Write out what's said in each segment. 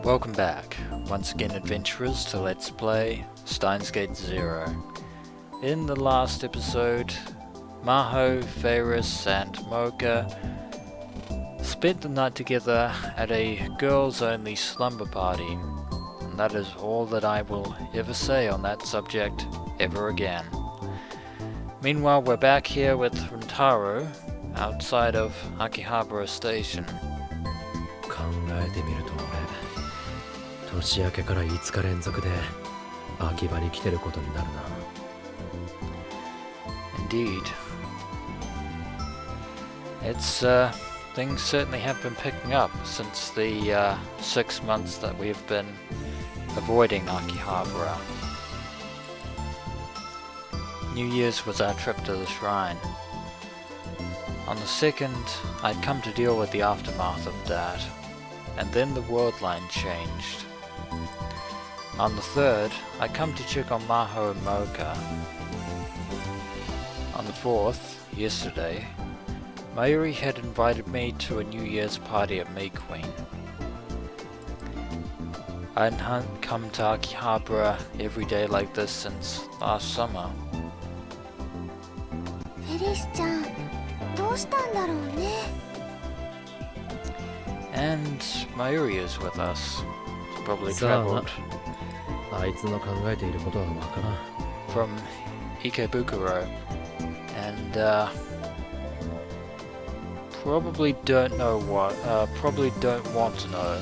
Welcome back, once again adventurers, to Let's Play Steins Gate 0. In the last episode, Maho, Faris and Mocha spent the night together at a girls-only slumber party, and that is all that I will ever say on that subject ever again. Meanwhile, we're back here with Rintaro outside of Akihabara station. 年明けから5日連続で秋葉に来てることになるな。 Indeed. It's things certainly have been picking up since the 6 months that we've been avoiding Akihabara. New Year's was our trip to the shrine. On the 2nd, I'd come to deal with the aftermath of that, and then the world line changed. On the 3rd, I come to check on Maho and Mocha. On the 4th, yesterday, Mayuri had invited me to a New Year's party at May Queen. I hadn't come to Akihabara every day like this since last summer. Faris-chan, どうしたんだろうね? And Mayuri is with us. She probably traveled あいつの考えていることはわからん。 from Ikebukuro, and probably don't want to know,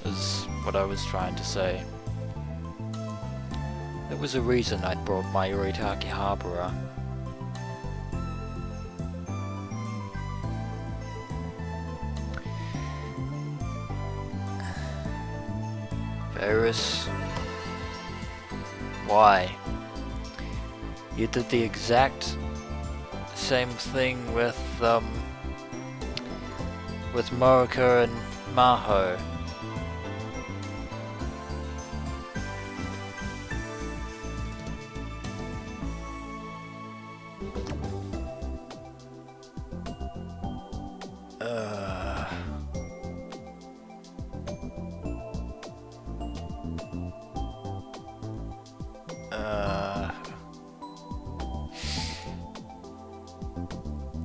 is what I was trying to say. There was a reason I'd brought Mayuri to Akihabara. Faris, why? You did the exact same thing with Mocha and Maho.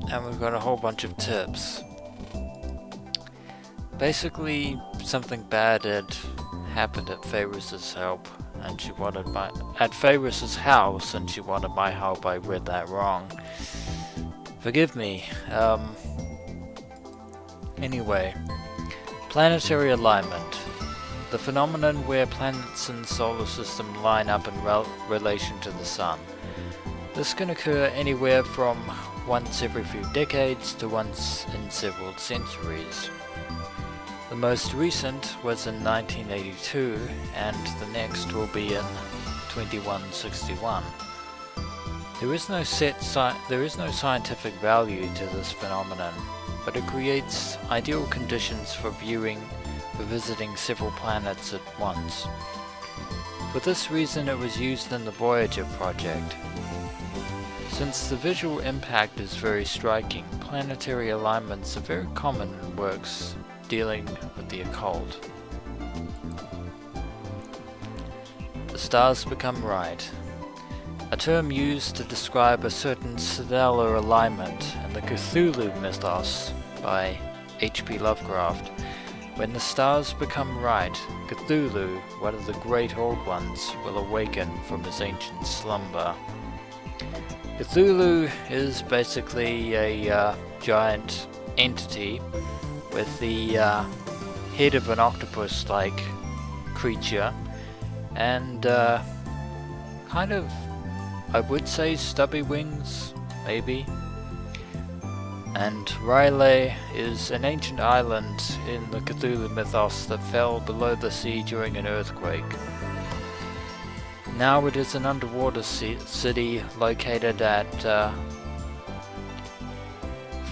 And we've got a whole bunch of tips. Basically, something bad had happened at Faris's help, and she wanted at Faris's house, and she wanted my help. I read that wrong. Forgive me. Anyway, planetary alignment. The phenomenon where planets in the solar system line up in relation to the sun. This can occur anywhere from once every few decades to once in several centuries. The most recent was in 1982, and the next will be in 2161. There is no scientific value to this phenomenon, but it creates ideal conditions for visiting several planets at once. For this reason, it was used in the Voyager project. Since the visual impact is very striking, planetary alignments are very common in works dealing with the occult. The stars become right. A term used to describe a certain stellar alignment in the Cthulhu mythos by H.P. Lovecraft. When the stars become right, Cthulhu, one of the great old ones, will awaken from his ancient slumber. Cthulhu is basically a giant entity with the head of an octopus-like creature and kind of, I would say, stubby wings, maybe. And RINE is an ancient island in the Cthulhu mythos that fell below the sea during an earthquake. Now it is an underwater city located at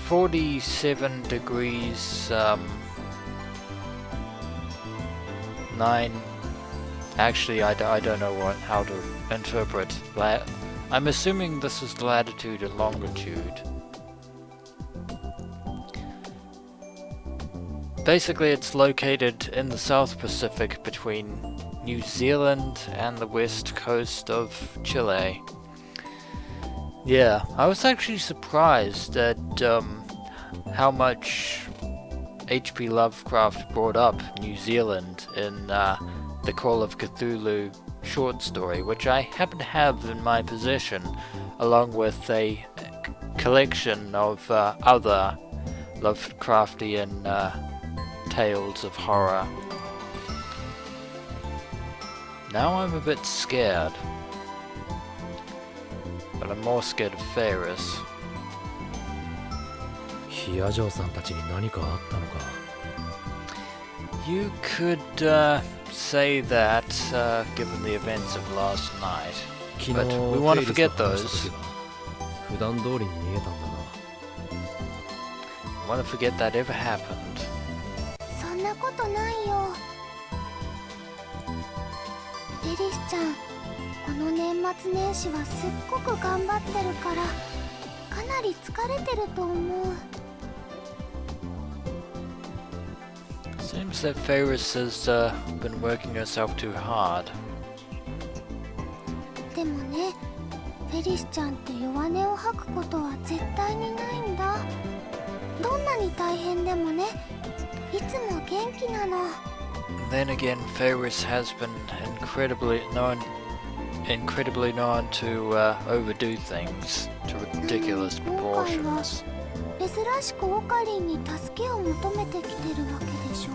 47 degrees 9. Actually, I don't know how to interpret. I'm assuming this is latitude and longitude. Basically, it's located in the South Pacific between New Zealand and the west coast of Chile. Yeah, I was actually surprised at how much H.P. Lovecraft brought up New Zealand in the Call of Cthulhu short story, which I happen to have in my possession, along with a collection of other Lovecraftian tales of horror. Now I'm a bit scared, but I'm more scared of Faris. ヒア嬢さんたちに何かあったのか。 You could say that, given the events of last night. 昨日 But we want to フェイリ forget スと話した those. 時は普段通りに見えたんだな。 We want to forget that ever happened. そんなことないよ。フェリスちゃん、この年末年始はすっごく頑張ってるからかなり疲れてると思う。 Seems that Faris has been working herself too hard. でもね、フェリスちゃんって弱音を吐くことは絶対にないんだ。どんなに大変でもね、いつも元気なの。 Then again, Faris has been incredibly known to overdo things to ridiculous proportions. 珍しくオカリンに助けを求めてきてるわけでしょ。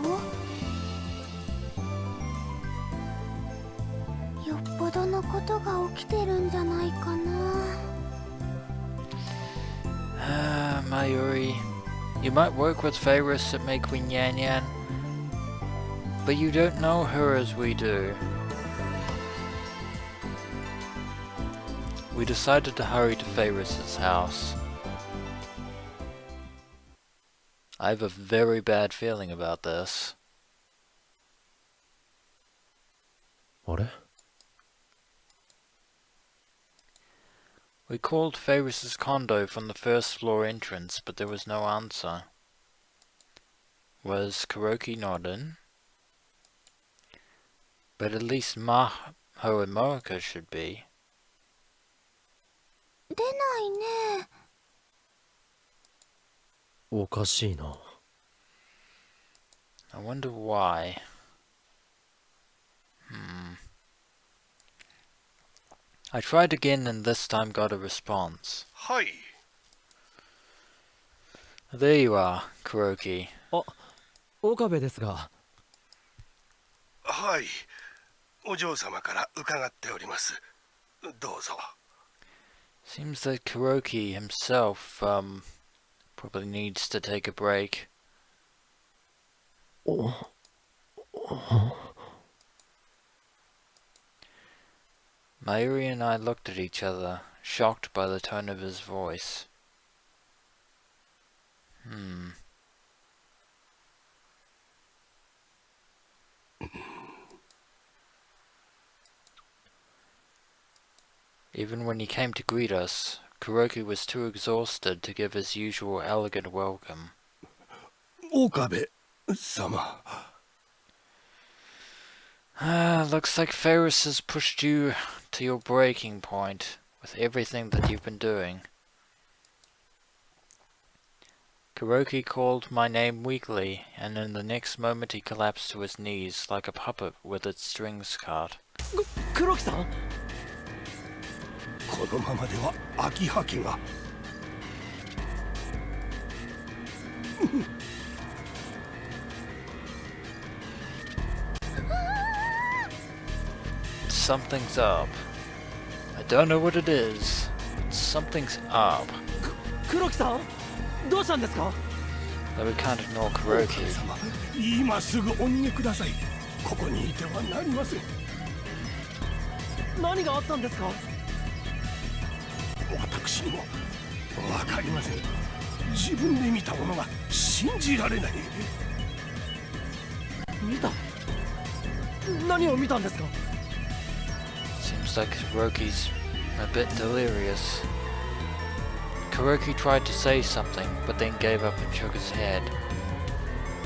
よっぽどのことが起きてるんじゃないかな。Mayuri, you might work with Faris at Make Queen Yan Yan, but you don't know her as we do. We decided to hurry to Faris's house. I have a very bad feeling about this. あれ We called Faris's condo from the first floor entrance, but there was no answer. Was Kuroki not in? But at least Maho and Moeka should be. 出ないね。おかしいな。 I wonder why. I tried again and this time got a response. はい。 There you are, Kuroki. 岡部ですが。はい。お嬢様から伺っております。どうぞ。 Seems that Kuroki himself, probably needs to take a break. Mayuri and I looked at each other, shocked by the tone of his voice. Even when he came to greet us, Kuroki was too exhausted to give his usual elegant welcome. 岡部様。 Looks like Faris has pushed you to your breaking point with everything that you've been doing. Kuroki called my name weakly, and in the next moment he collapsed to his knees like a puppet with its strings cut. 黒木さん。このままでは秋葉家が。Something's up. I don't know what it is, but something's up. 黒木さん。どうしたんですか。 Though we can't ignore Kuroki. 様、今すぐお逃げください。ここにいてはなりません。何があったんですか。私にもわかりません。自分で見たものが信じられない。見た。何を見たんですか。 Seems like Kuroki's a bit delirious. Kuroki tried to say something, but then gave up and shook his head.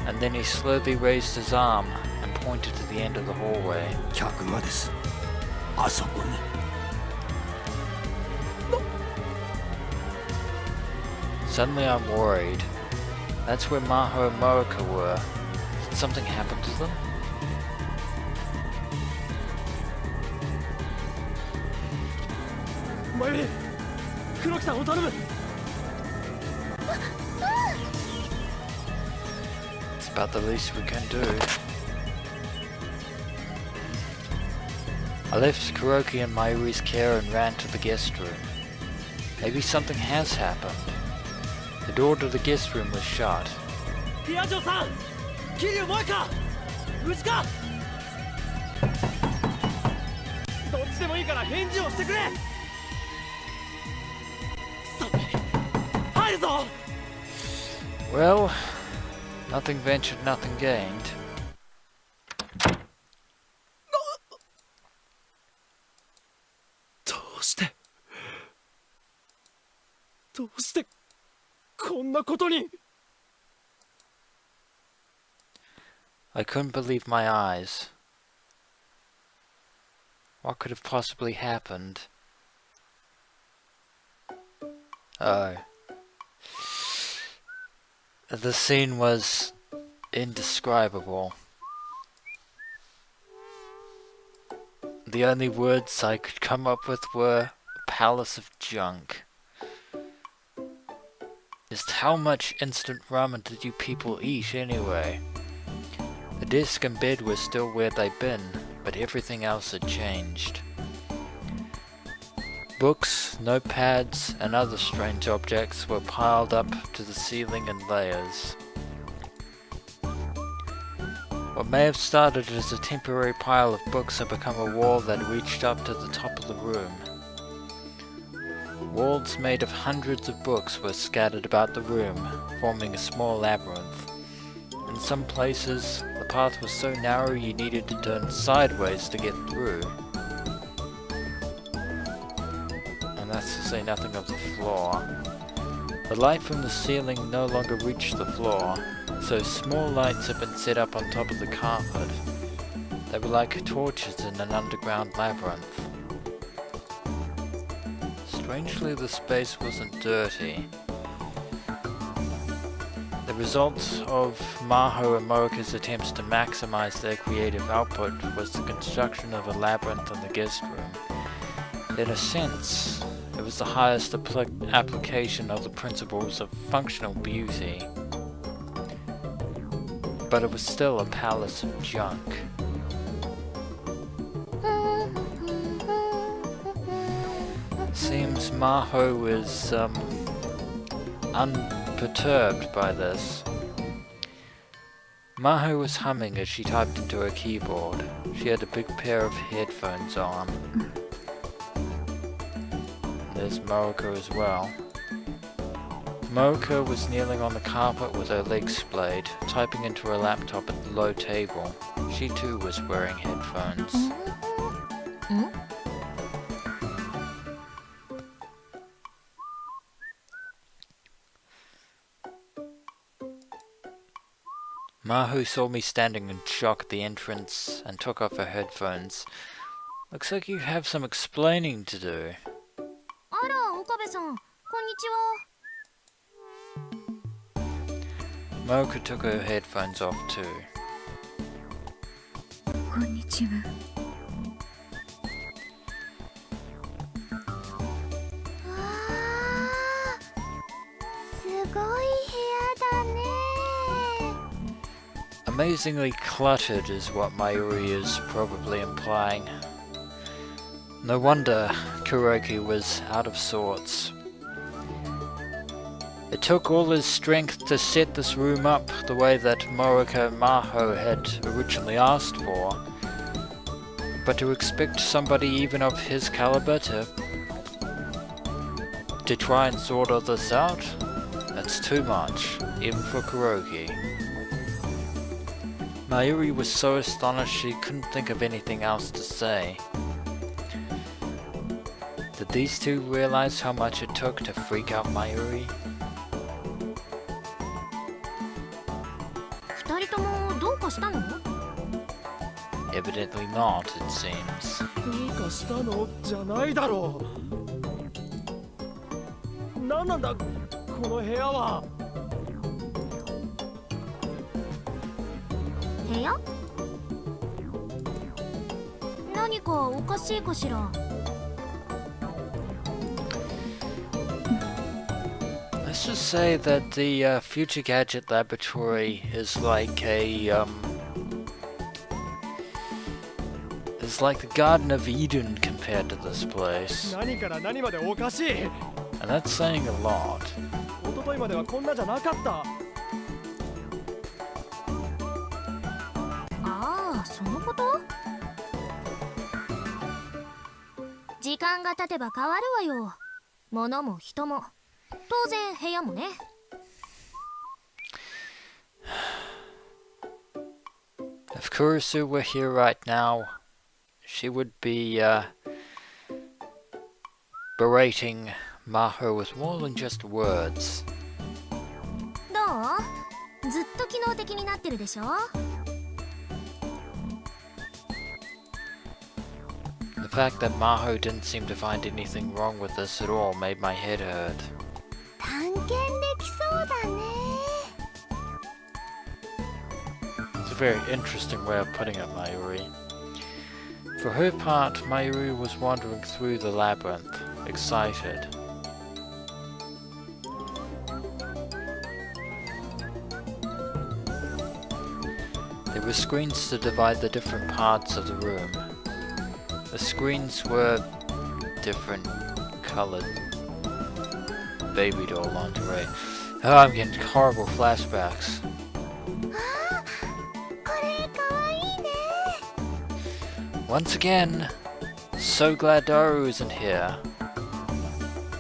and then he slowly raised his arm and pointed to the end of the hallway. 客間です。あそこに。Suddenly I'm worried. That's where Maho and Moroka were. Did something happen to them? Mayuri! Kuroki-san, お頼む! It's about the least we can do. I left Kuroki in Mayuri's care and ran to the guest room. Maybe something has happened. The door to the guest room was shut. リア嬢さん! 桐生萌か! 無事か? どっちでもいいから返事をしてくれ! さあ、入るぞ! Well, nothing ventured, nothing gained. どうしてこんなことに? I couldn't believe my eyes. What could have possibly happened? Oh. The scene was indescribable. The only words I could come up with were a palace of junk. Just how much instant ramen did you people eat anyway? The desk and bed were still where they'd been, but everything else had changed. Books, notepads, and other strange objects were piled up to the ceiling in layers. What may have started as a temporary pile of books had become a wall that reached up to the top of the room. Walls made of hundreds of books were scattered about the room, forming a small labyrinth. In some places, the path was so narrow you needed to turn sideways to get through. And that's to say nothing of the floor. The light from the ceiling no longer reached the floor, so small lights had been set up on top of the carpet. They were like torches in an underground labyrinth. Strangely, the space wasn't dirty. The result of Maho and Moroka's attempts to maximize their creative output was the construction of a labyrinth in the guest room. In a sense, it was the highest application of the principles of functional beauty. But it was still a palace of junk. Seems Maho is unperturbed by this. Maho was humming as she typed into her keyboard. She had a big pair of headphones on. There's Moroka as well. Moroka was kneeling on the carpet with her legs splayed, typing into her laptop at the low table. She too was wearing headphones. Maho saw me standing in shock at the entrance and took off her headphones. Looks like you have some explaining to do. あら、岡部さん、こんにちは。 Moroka took her headphones off too. こんにちは。わー、すごい部屋だね。 Amazingly cluttered is what Mayuri is probably implying. No wonder Kuroki was out of sorts. It took all his strength to set this room up the way that Moroka and Maho had originally asked for. But to expect somebody even of his caliber to try and sort all this out, that's too much, even for Kuroki. Mayuri was so astonished she couldn't think of anything else to say. Did these two realize how much it took to freak out Mayuri? 2人 Evidently not, it seems. どうかしたのじゃないだろう。何なんだこの部屋は。部屋？何かおかしいかしら。Let's just say that the Future Gadget Laboratory is like it's like the Garden of Eden compared to this place. 何から何までおかしい。 And that's saying a lot. 一昨日まではこんなじゃなかった。ああ、そのこと？時間が経てば変わるわよ。物も人も。当然部屋もね。If Kurisu were here right now, she would be berating Maho with more than just words. どう？ずっと機能的になってるでしょ？ The fact that Maho didn't seem to find anything wrong with this at all made my head hurt. 探検できそうだね。 It's a very interesting way of putting it, Mayuri. For her part, Mayuri was wandering through the labyrinth, excited. There were screens to divide the different parts of the room. The screens were different colored baby doll lingerie. Oh, I'm getting horrible flashbacks. これかわいいね。 Once again, so glad Daru isn't here.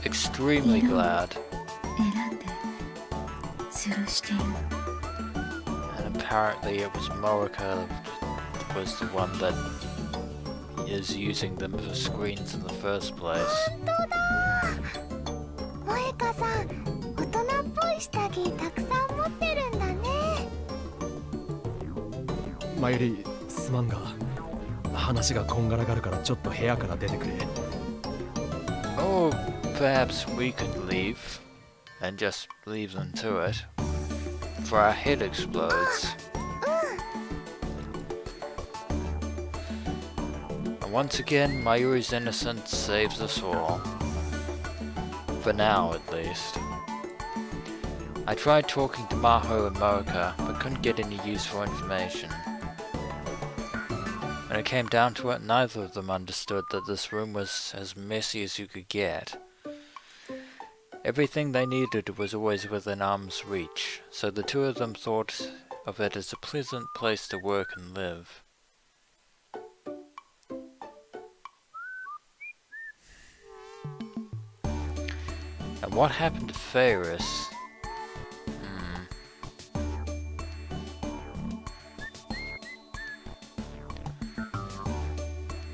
Extremely glad. 選んで吊るしている。 And apparently it was Morika that was the one that is using them for screens in the first place. 本当だ。萌香さん、大人っぽい下着たくさん持ってるんだね。マユリ、すまんが話がこんがらがるからちょっと部屋から出てくれ。 Oh, perhaps we could leave and just leave them to it before our head explodes. And once again, Mayuri's innocence saves us all. For now, at least. I tried talking to Maho and Morika, but couldn't get any useful information. When it came down to it, neither of them understood that this room was as messy as you could get. Everything they needed was always within arm's reach, so the two of them thought of it as a pleasant place to work and live. And what happened to Faris?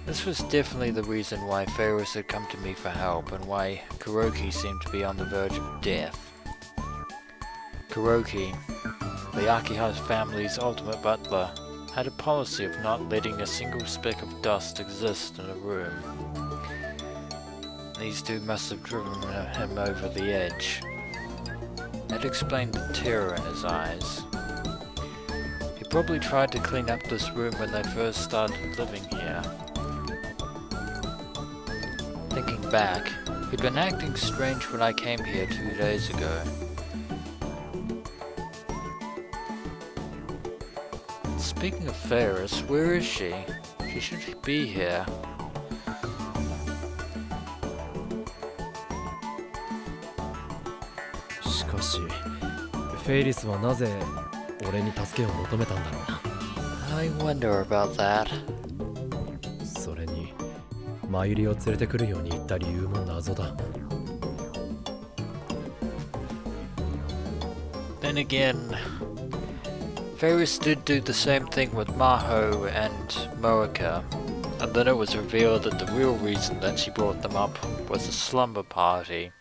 This was definitely the reason why Faris had come to me for help and why Kuroki seemed to be on the verge of death. Kuroki, the Akiha family's ultimate butler, had a policy of not letting a single speck of dust exist in a room. These two must have driven him over the edge. That explained the terror in his eyes. He probably tried to clean up this room when they first started living here. Thinking back, he'd been acting strange when I came here 2 days ago. Speaking of Faris, where is she? She should be here. しかし、フェイリスはなぜ俺に助けを求めたんだろう。 I wonder about that. それに、マユリを連れてくるように言った理由も謎だ。 Then again, Faris did do the same thing with Maho and Morika, and then it was revealed that the real reason that she brought them up was a slumber party.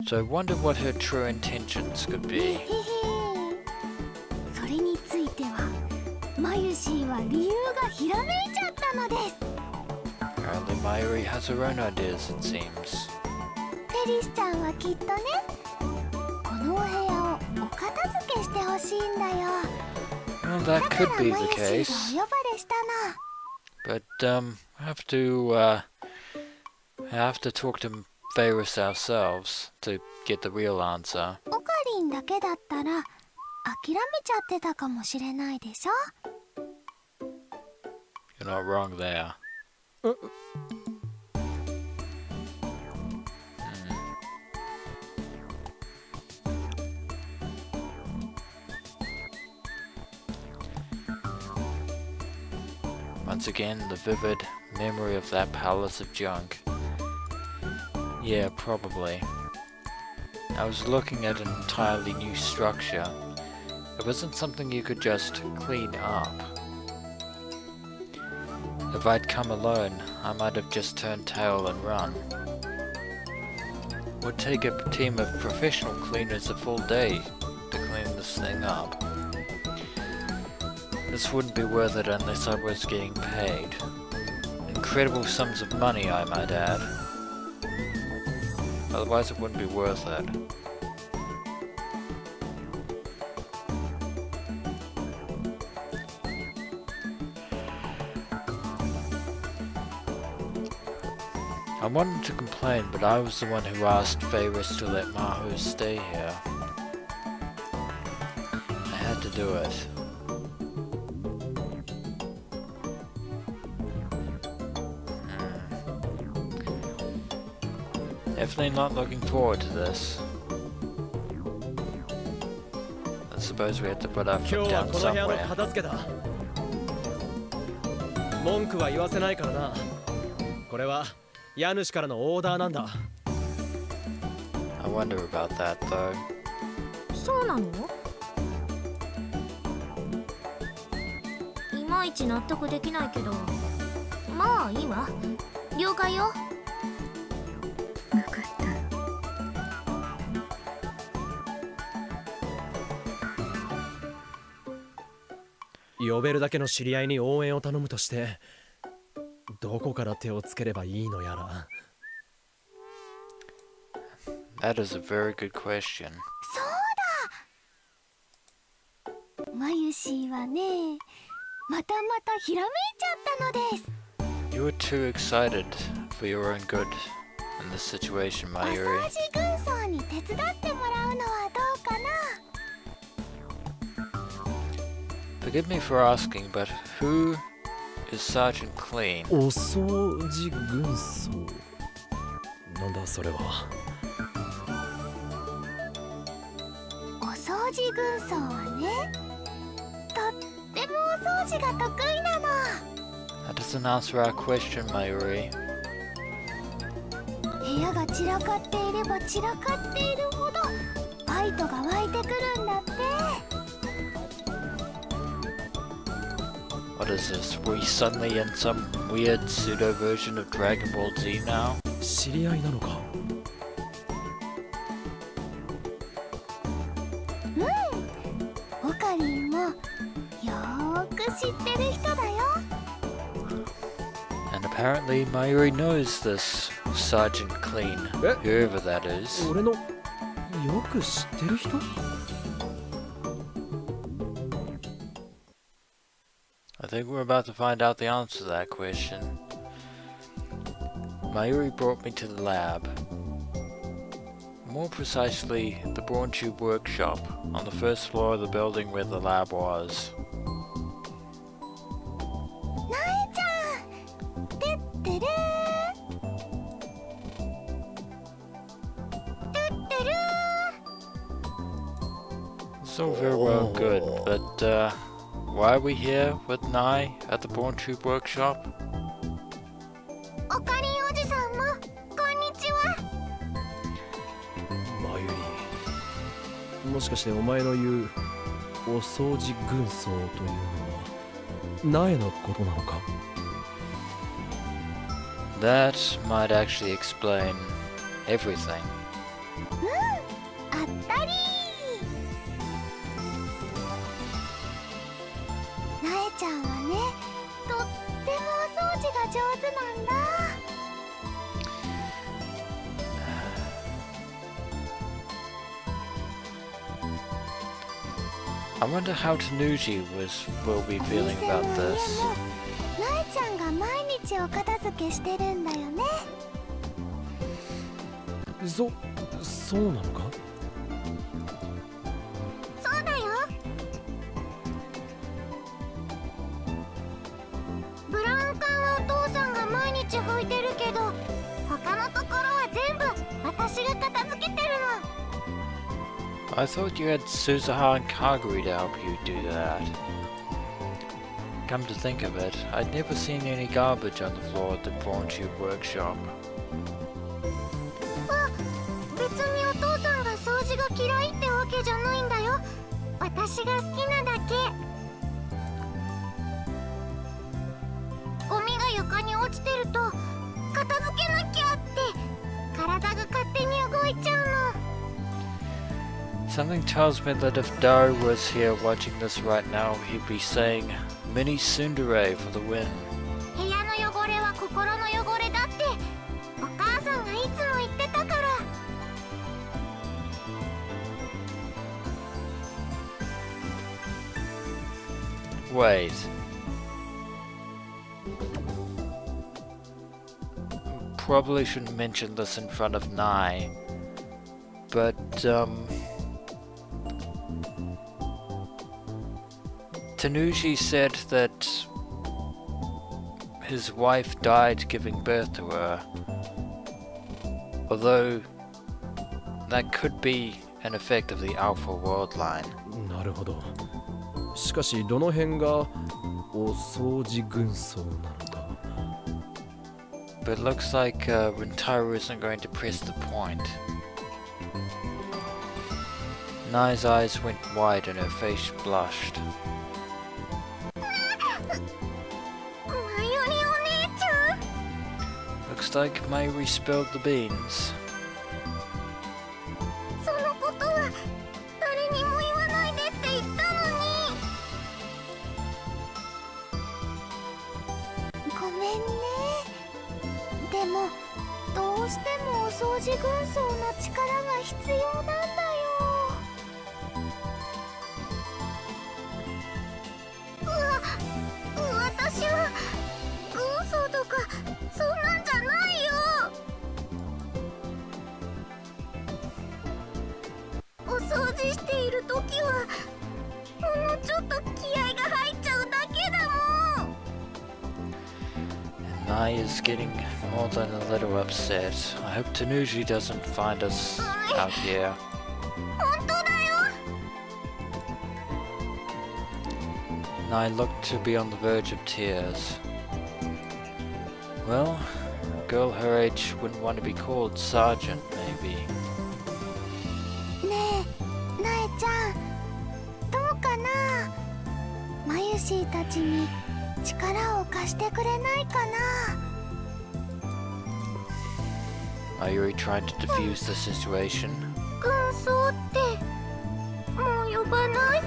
So I wonder what her true intentions could be. それについてはマユシーは理由がひらめいちゃったのです。 Apparently Mayuri has her own ideas, it seems. フェリスちゃんはきっとね、このお部屋をお片付けしてほしいんだよ。 Well, だ that から could be マ the ユシ case. ーがお呼ばれしたの。 But, I have to talk to Faris ourselves to get the real answer. オカリンだけだったら諦めちゃってたかもしれないでしょ。 You're not wrong there. Once again, the vivid memory of that palace of junk. Yeah, probably. I was looking at an entirely new structure. It wasn't something you could just clean up. If I'd come alone, I might have just turned tail and run. It would take a team of professional cleaners a full day to clean this thing up. This wouldn't be worth it unless I was getting paid. Incredible sums of money, I might add. Otherwise it wouldn't be worth it. I wanted to complain, but I was the one who asked Faris to let Mahu stay here. I had to do it. Definitely not looking forward to this. I suppose we have to put our 今 foot 日は down この部屋の somewhere. 片付けだ。文句は言わせないからな。これは家主からのオーダーなんだ。I wonder about that though. そうなの？いまいち納得できないけど、まあいいわ。了解よ。分かった。呼べるだけの知り合いに応援を頼むとして、どこから手をつければいいのやら。That is a very good question. そうだ。マユシーはね、またひらめいちゃったのです。 You were too excited for your own good in this situation, お掃 Mayuri. 除軍曹に手伝ってもらうのはどうかな。 Forgive me for asking, but who is Sergeant Clean? お掃除軍曹。なんだそれは。お掃除軍曹はね、とってもお掃除が得意なの。 That doesn't answer our question, Mayuri. 部屋が散らかっていれば散らかっているほどファイトが湧いてくるんだって。 What is this? Were we suddenly in some weird pseudo version of Dragon Ball Z now? 知り合いなのか。オカリンもよーく知ってる人だよ。 And apparently Mayuri knows this Sergeant Clean, whoever that is. 俺のよく知ってる人。I think we're about to find out the answer to that question. Mayuri brought me to the lab. More precisely, the Brawn Tube workshop on the first floor of the building where the lab was. なえちゃん、てってるー。てってるー。 It's all very well good, but why are we here with Nai at the Brawn Tube workshop? オカリンおじさんもこんにちは。マユリ、もしかしてお前の言うお掃除軍曹というのは苗のことなのか。 That might actually explain everything. あったりー。なえちゃんはね、I wonder how Tanuji will be feeling about this. ナエちゃんが毎日お片付けしてるんだよね。そうなのか？そうだよ。ブラウン管はお父さんが毎日拭いてるけど、他のところは全部私が片付けてるの。I thought you had Suzuha and Kaguri to help you do that. Come to think of it, I'd never seen any garbage on the floor at the Prawn Tube workshop. 別にお父さんが掃除が嫌いってわけじゃないんだよ。私が好きなだけ。ゴミが床に落ちてると片付けなきゃって体が勝手に動いちゃうの。 Something tells me that if Daru was here watching this right now, he'd be saying, Mini Tsundere for the win. 部屋の汚れは心の汚れだってお母さんがいつも言ってたから。Wait. Probably shouldn't mention this in front of Nai. But, Tanuji said that his wife died giving birth to her. Although, that could be an effect of the Alpha World line. なるほど。しかしどの辺がお掃除軍曹なのか。But it looks like Rintaro isn't going to press the point. Nai's eyes went wide and her face blushed. マユリお姉ちゃん。 Looks like Mayuri spilled the beans. そのことは誰にも言わないでって言ったのに。ごめんね。でもどうしてもお掃除軍曹の力が必要なんだよ。私は軍曹とかそんなんじゃないよ。お掃除しているときはほんのちょっと気合が入っちゃうだけだもん。 And Nai is getting more than a little upset. I hope Tanuji doesn't find us out here. 本当だよ。 Nai looked to be on the verge of tears. Well, a girl her age wouldn't want to be called Sergeant, maybe. ねえ、なえちゃん、どうかな。マユシーたちに力を貸してくれないかな。Mayuri tried to defuse the situation. 軍曹ってもう呼ばない？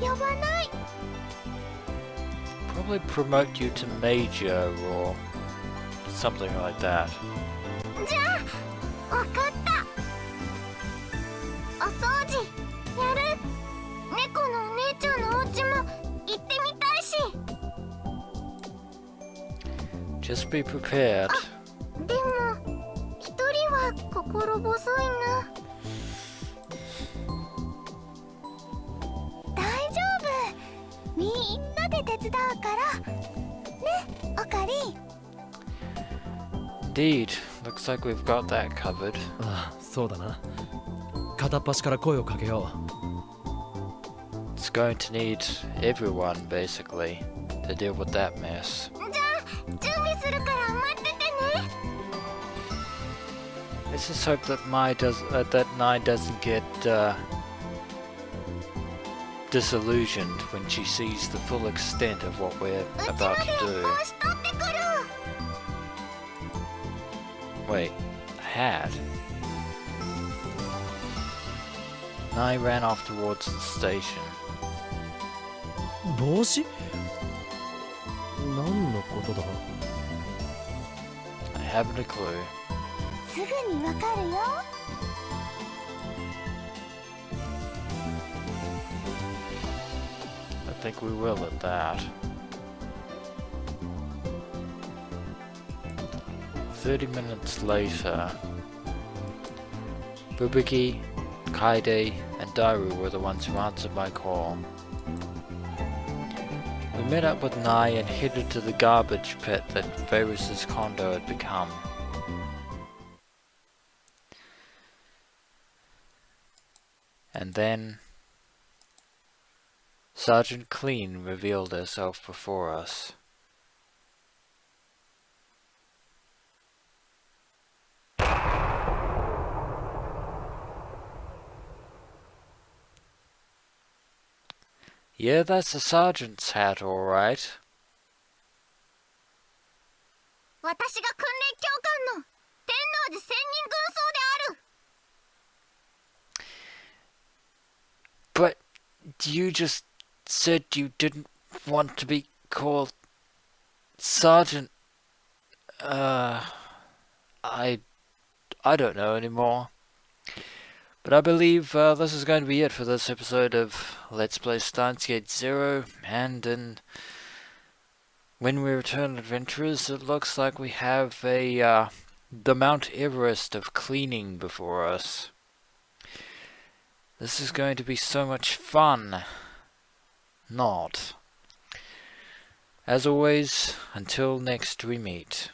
うん、呼ばない。 Probably promote you to Major or something like that. じゃあ、わかった。お掃除やる。猫のお姉ちゃんのお家も行ってみたいし。 Just be prepared. でも一人は心細いな。大丈夫。みんなで手伝うからね、オカリン。 Indeed, looks like we've got that covered. ああ、そうだな。片っ端から声をかけよ It's going to need everyone, basically, to deal with that mess. じゃあ準備するから待っててね。 Let's just hope that Nai doesn't get disillusioned when she sees the full extent of what we're うちま about で to do. 帽子取ってくる。 Wait, a hat? Nai ran off towards the station. う。帽子？何のことだ？ I haven't a clue. すぐにわかるよ。think we will at that. 30 minutes later, Bubiki, Kaide, and Daru were the ones who answered my call. We met up with Nai and headed to the garbage pit that Faris' condo had become. And then Sergeant Clean revealed herself before us. Yeah, that's the sergeant's hat, all right. 私が訓練教官の天王寺専任軍曹である。 But you just said you didn't want to be called Sergeant. I don't know anymore. But I believe this is going to be it for this episode of Let's Play Steins Gate 0, and when we return adventurers, it looks like we have the Mount Everest of cleaning before us. This is going to be so much fun. Not. As always, until next we meet.